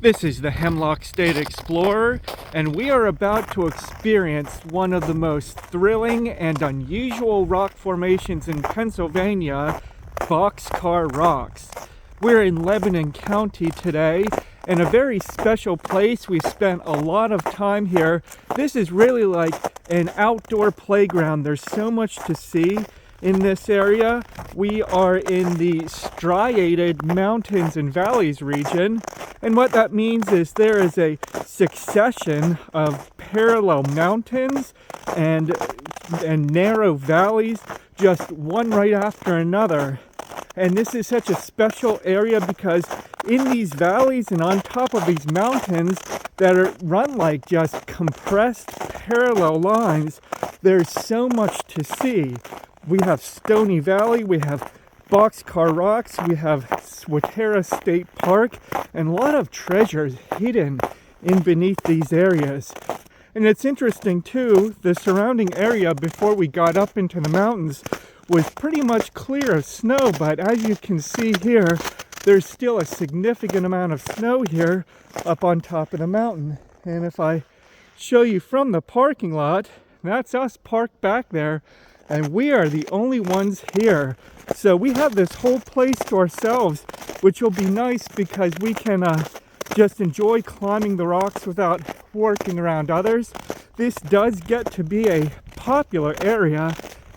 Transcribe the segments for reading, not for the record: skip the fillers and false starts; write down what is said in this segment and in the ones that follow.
This is the Hemlock State Explorer, and we are about to experience one of the most thrilling and unusual rock formations in Pennsylvania, Boxcar Rocks. We're in Lebanon County today, in a very special place. We spent a lot of time here. This is really like an outdoor playground. There's so much to see in this area. We are in the striated mountains and valleys region, and what that means is there is a succession of parallel mountains and narrow valleys, just one right after another. And this is such a special area because in these valleys and on top of these mountains that are run like just compressed parallel lines, there's so much to see. We have Stony Valley, we have Boxcar Rocks, we have Swatara State Park, and a lot of treasures hidden in beneath these areas. And it's interesting too, the surrounding area before we got up into the mountains was pretty much clear of snow, but as you can see here, there's still a significant amount of snow here up on top of the mountain. And if I show you from the parking lot, that's us parked back there, and we are the only ones here. So we have this whole place to ourselves, which will be nice because we can just enjoy climbing the rocks without working around others. This does get to be a popular area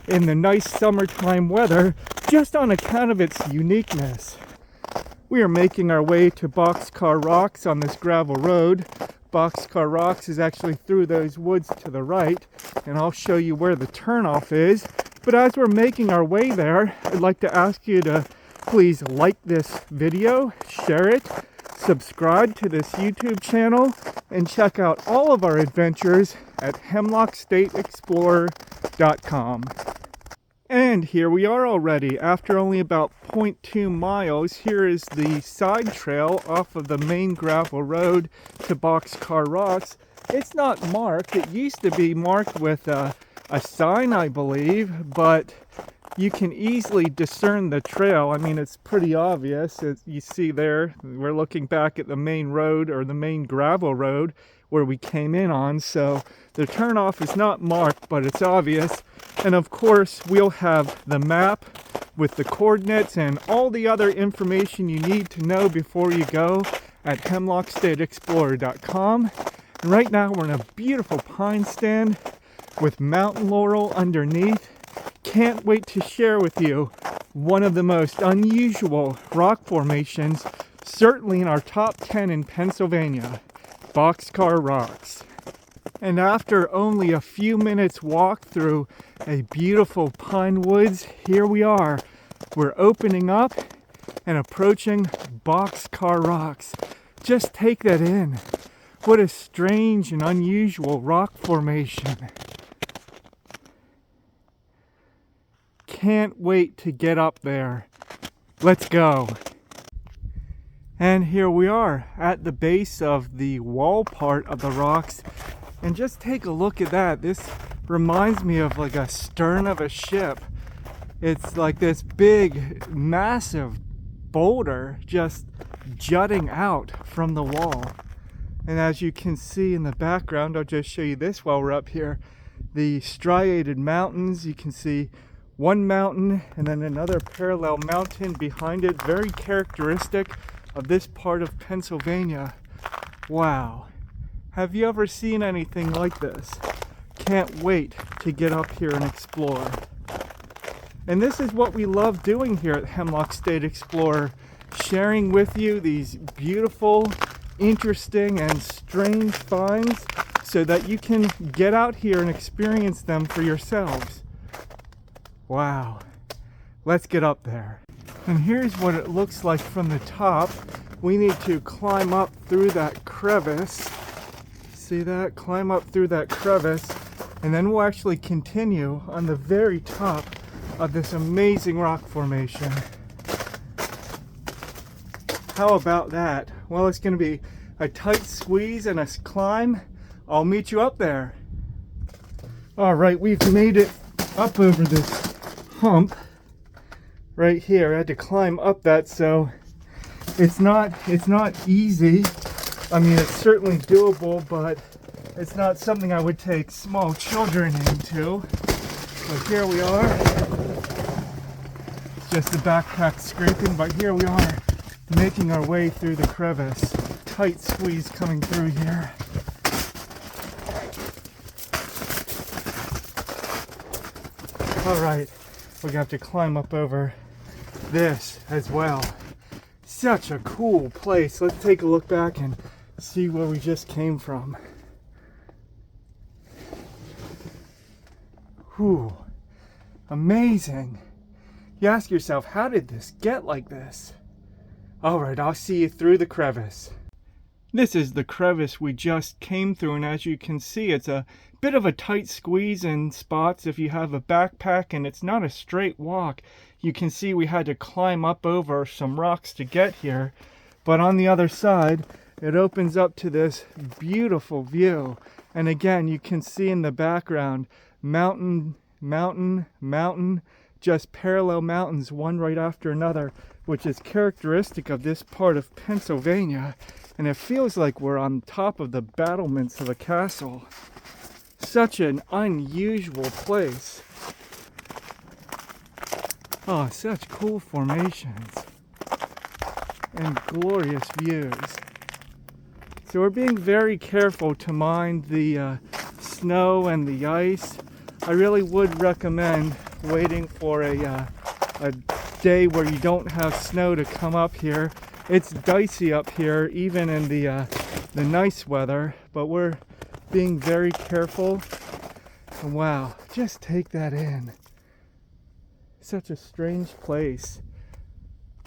in the nice summertime weather, just on account of its uniqueness. We are making our way to Boxcar Rocks on this gravel road. Boxcar Rocks is actually through those woods to the right, and I'll show you where the turnoff is. But as we're making our way there, I'd like to ask you to please like this video, share it, subscribe to this YouTube channel, and check out all of our adventures at hemlockstateexplorer.com. And here we are already. After only about 0.2 miles, here is the side trail off of the main gravel road to Boxcar Rocks. It's not marked. It used to be marked with a sign, I believe, but you can easily discern the trail. I mean, it's pretty obvious. As you see there, we're looking back at the main road, or the main gravel road where we came in on. So the turnoff is not marked, but it's obvious. And of course, we'll have the map with the coordinates and all the other information you need to know before you go at hemlockstateexplorer.com. And right now we're in a beautiful pine stand with mountain laurel underneath. Can't wait to share with you one of the most unusual rock formations, certainly in our top 10 in Pennsylvania, Boxcar Rocks. And after only a few minutes walk through a beautiful pine woods, here we are. We're opening up and approaching Boxcar Rocks. Just take that in. What a strange and unusual rock formation. Can't wait to get up there. Let's go. And here we are at the base of the wall part of the rocks. And just take a look at that. This reminds me of like a stern of a ship. It's like this big, massive boulder just jutting out from the wall. And as you can see in the background, I'll just show you this while we're up here. The striated mountains, you can see one mountain and then another parallel mountain behind it. Very characteristic of this part of Pennsylvania. Wow. Have you ever seen anything like this? Can't wait to get up here and explore. And this is what we love doing here at Hemlock State Explorer, sharing with you these beautiful, interesting, and strange finds so that you can get out here and experience them for yourselves. Wow. Let's get up there. And here's what it looks like from the top. We need to climb up through that crevice. See that? Climb up through that crevice, and then we'll actually continue on the very top of this amazing rock formation. How about that? Well, it's going to be a tight squeeze and a climb. I'll meet you up there. All right, we've made it up over this hump right here. I had to climb up that, so it's not easy. I mean, it's certainly doable, but it's not something I would take small children into. But here we are. It's just the backpack scraping, but here we are making our way through the crevice. Tight squeeze coming through here. All right, we're gonna have to climb up over this as well. Such a cool place. Let's take a look back and see where we just came from. Whew, amazing. You ask yourself, how did this get like this? All right, I'll see you through the crevice. This is the crevice we just came through, and as you can see, it's a bit of a tight squeeze in spots if you have a backpack, and it's not a straight walk. You can see we had to climb up over some rocks to get here, but on the other side, it opens up to this beautiful view. And again, you can see in the background, mountain, mountain, mountain, just parallel mountains, one right after another, which is characteristic of this part of Pennsylvania. And it feels like we're on top of the battlements of a castle. Such an unusual place. Oh, such cool formations and glorious views. So we're being very careful to mind the snow and the ice. I really would recommend waiting for a day where you don't have snow to come up here. It's dicey up here, even in the nice weather, but we're being very careful. And wow, just take that in. Such a strange place.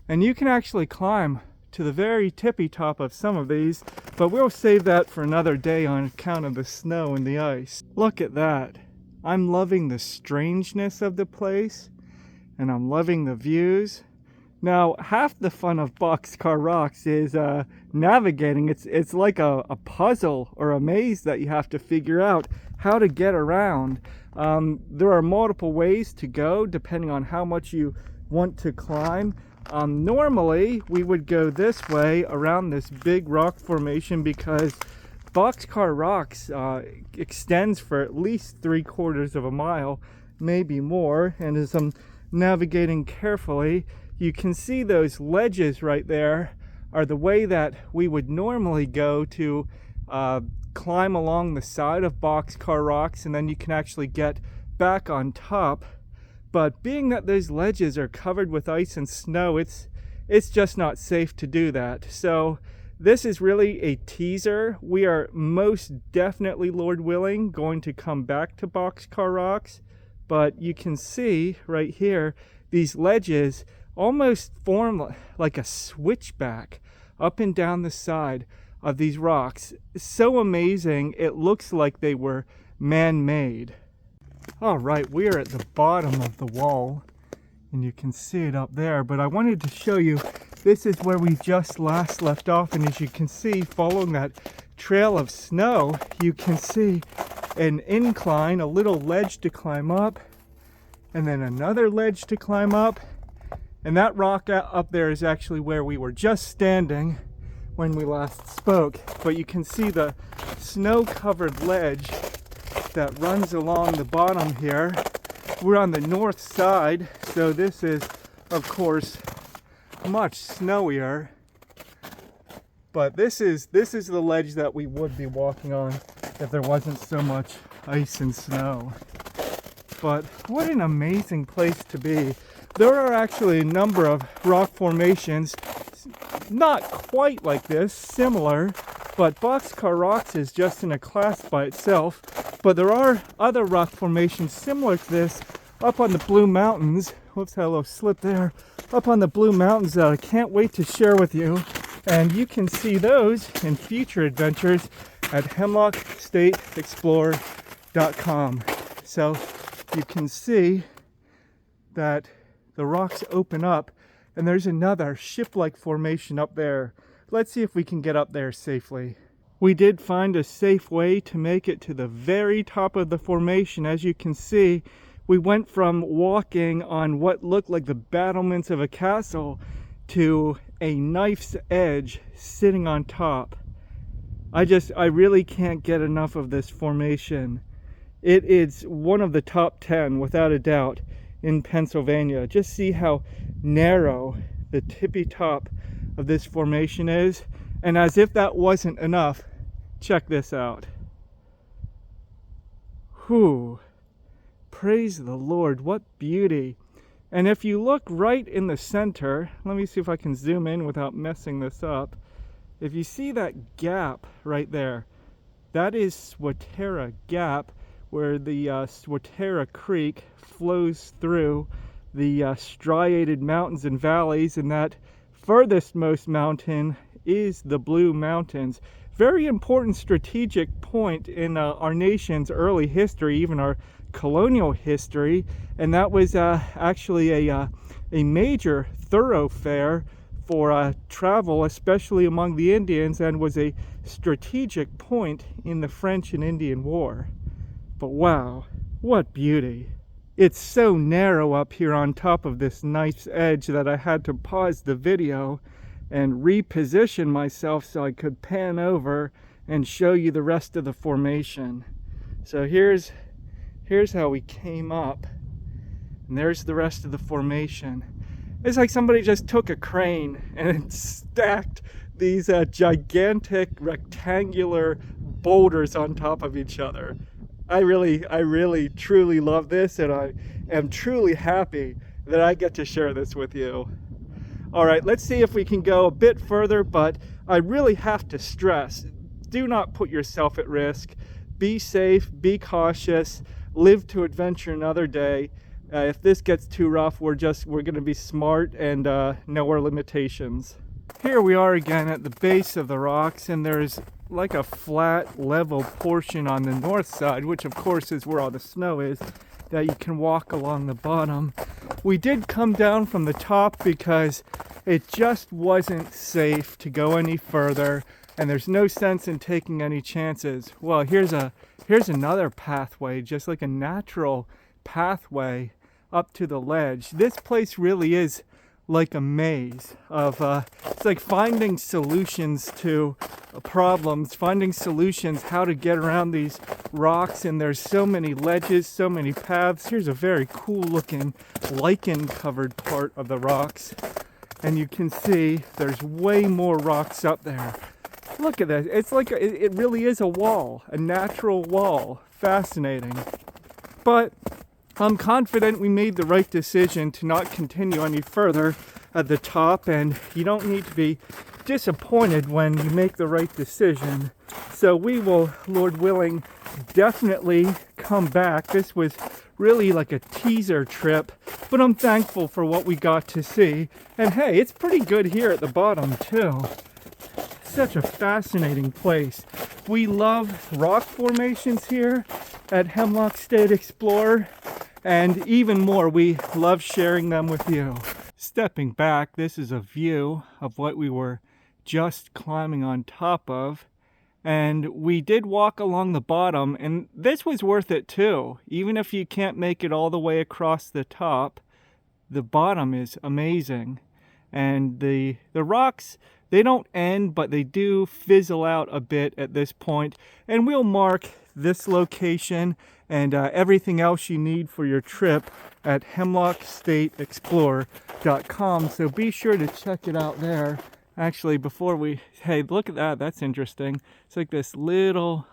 And you can actually climb to the very tippy top of some of these, but we'll save that for another day on account of the snow and the ice. Look at that. I'm loving the strangeness of the place, and I'm loving the views. Now, half the fun of Boxcar Rocks is navigating. It's like a puzzle or a maze that you have to figure out how to get around. There are multiple ways to go depending on how much you want to climb. Normally, we would go this way around this big rock formation because Boxcar Rocks extends for at least 3/4 of a mile, maybe more. And as I'm navigating carefully, you can see those ledges right there are the way that we would normally go to climb along the side of Boxcar Rocks, and then you can actually get back on top. But being that those ledges are covered with ice and snow, it's just not safe to do that. So this is really a teaser. We are most definitely, Lord willing, going to come back to Boxcar Rocks. But you can see right here, these ledges almost form like a switchback up and down the side of these rocks. So amazing, it looks like they were man-made. All right, we are at the bottom of the wall, and you can see it up there, but I wanted to show you, this is where we just last left off, and as you can see, following that trail of snow, you can see an incline, a little ledge to climb up, and then another ledge to climb up. And that rock up there is actually where we were just standing when we last spoke. But you can see the snow-covered ledge that runs along the bottom here. We're on the north side, so this is, of course, much snowier. But this is the ledge that we would be walking on if there wasn't so much ice and snow. But what an amazing place to be. There are actually a number of rock formations, not quite like this, similar, but Boxcar Rocks is just in a class by itself. But there are other rock formations similar to this up on the Blue Mountains. Whoops, had a little slip there. Up on the Blue Mountains that I can't wait to share with you. And you can see those in future adventures at hemlockstateexplorer.com. So you can see that the rocks open up, and there's another ship-like formation up there. Let's see if we can get up there safely. We did find a safe way to make it to the very top of the formation. As you can see, we went from walking on what looked like the battlements of a castle to a knife's edge sitting on top. I really can't get enough of this formation. It is one of the top 10 without a doubt in Pennsylvania. Just see how narrow the tippy top of this formation is. And as if that wasn't enough, check this out. Whew. Praise the Lord, what beauty. And if you look right in the center, let me see if I can zoom in without messing this up. If you see that gap right there, that is Swatara Gap, where the Swatara Creek flows through the striated mountains and valleys, and that furthest most mountain is the Blue Mountains. Very important strategic point in our nation's early history, even our colonial history, and that was actually a major thoroughfare for travel, especially among the Indians, and was a strategic point in the French and Indian War. But wow, what beauty. It's so narrow up here on top of this knife's edge that I had to pause the video and reposition myself so I could pan over and show you the rest of the formation. So here's how we came up, and there's the rest of the formation. It's like somebody just took a crane and stacked these gigantic rectangular boulders on top of each other. I really truly love this, and I am truly happy that I get to share this with you. All right, let's see if we can go a bit further, but I really have to stress, do not put yourself at risk. Be safe, be cautious, live to adventure another day. If this gets too rough, we're going to be smart and know our limitations. Here we are again at the base of the rocks, and there's like a flat level portion on the north side, which of course is where all the snow is, that you can walk along the bottom. We did come down from the top because it just wasn't safe to go any further, and there's no sense in taking any chances. Well, here's another pathway, just like a natural pathway up to the ledge. This place really is like a maze of it's like finding solutions to problems, finding solutions how to get around these rocks, and there's so many ledges, so many paths. Here's a very cool looking lichen covered part of the rocks, and you can see there's way more rocks up there. Look at that. It's like it really is a wall, a natural wall. Fascinating. But I'm confident we made the right decision to not continue any further at the top, and you don't need to be disappointed when you make the right decision. So we will, Lord willing, definitely come back. This was really like a teaser trip, but I'm thankful for what we got to see. And hey, it's pretty good here at the bottom too. Such a fascinating place. We love rock formations here at Hemlock State Explorer, and even more, we love sharing them with you. Stepping back, this is a view of what we were just climbing on top of, and we did walk along the bottom, and this was worth it too. Even if you can't make it all the way across the top, the bottom is amazing. And the rocks, they don't end, but they do fizzle out a bit at this point. And we'll mark this location and everything else you need for your trip at hemlockstateexplorer.com. So be sure to check it out there. Actually, before we, hey, look at that. That's interesting. It's like this little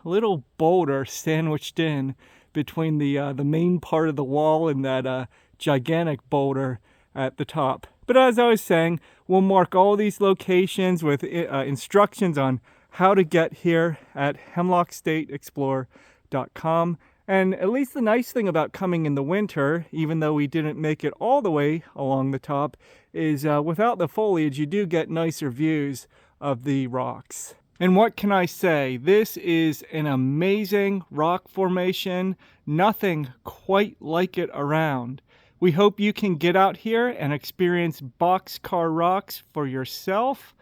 boulder sandwiched in between the main part of the wall and that gigantic boulder at the top. But as I was saying, we'll mark all these locations with instructions on how to get here at hemlockstateexplorer.com. And at least the nice thing about coming in the winter, even though we didn't make it all the way along the top, is without the foliage, you do get nicer views of the rocks. And what can I say? This is an amazing rock formation. Nothing quite like it around. We hope you can get out here and experience Boxcar Rocks for yourself.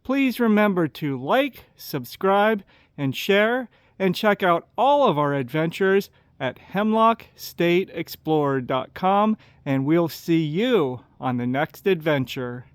Please remember to like, subscribe, and share, and check out all of our adventures at hemlockstateexplorer.com, and we'll see you on the next adventure.